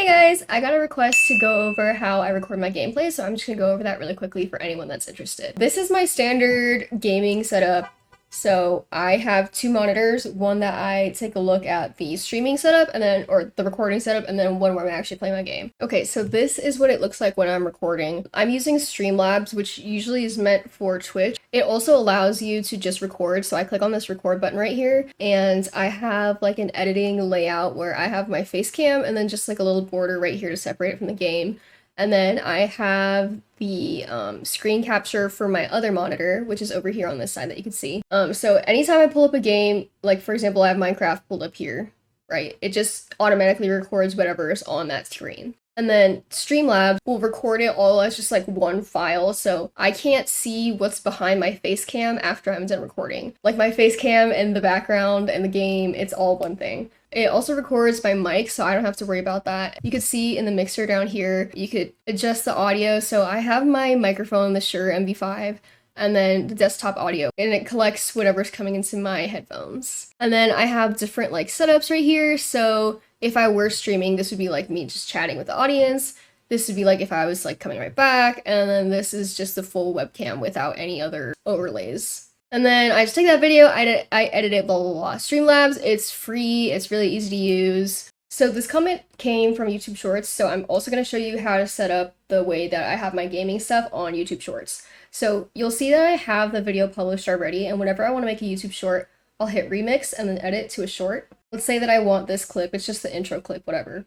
Hey guys, I got a request to go over how I record my gameplay, so I'm just gonna go over that really quickly for anyone that's interested. This is my standard gaming setup. So I have two monitors, one that I take a look at the streaming setup or the recording setup, and then one where I'm actually playing my game. Okay, so this is what it looks like when I'm recording. I'm using Streamlabs, which usually is meant for Twitch. It also allows you to just record, so I click on this record button right here, and I have like an editing layout where I have my face cam and then just like a little border right here to separate it from the game. And then I have the screen capture for my other monitor, which is over here on this side that you can see. So anytime I pull up a game, like for example, I have Minecraft pulled up here, right? It just automatically records whatever is on that screen. And then Streamlabs will record it all as just like one file, so I can't see what's behind my face cam after I'm done recording. Like my face cam and the background and the game, it's all one thing. It also records my mic, so I don't have to worry about that. You could see in the mixer down here, you could adjust the audio. So I have my microphone, the Shure MV5, and then the desktop audio, and it collects whatever's coming into my headphones. And then I have different like setups right here. So if I were streaming, this would be like me just chatting with the audience. This would be like if I was like coming right back, and then this is just the full webcam without any other overlays. And then I just take that video, I edit it, blah, blah, blah. Streamlabs, it's free, it's really easy to use. So this comment came from YouTube Shorts, so I'm also going to show you how to set up the way that I have my gaming stuff on YouTube Shorts. So you'll see that I have the video published already, and whenever I want to make a YouTube short, I'll hit remix and then edit to a short. Let's say that I want this clip, it's just the intro clip, whatever.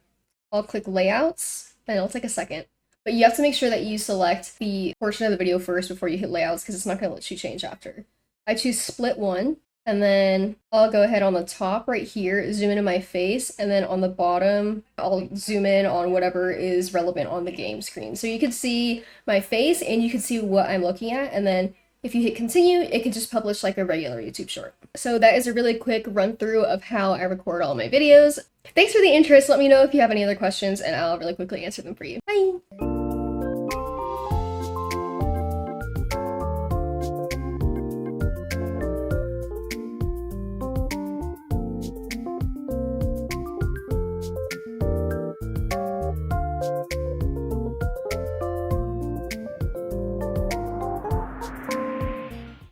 I'll click layouts, and it'll take a second. But you have to make sure that you select the portion of the video first before you hit layouts, because it's not going to let you change after. I choose split one, and then I'll go ahead on the top right here, zoom into my face, and then on the bottom, I'll zoom in on whatever is relevant on the game screen. So you can see my face and you can see what I'm looking at, and then if you hit continue, it can just publish like a regular YouTube short. So that is a really quick run through of how I record all my videos. Thanks for the interest. Let me know if you have any other questions and I'll really quickly answer them for you. Bye!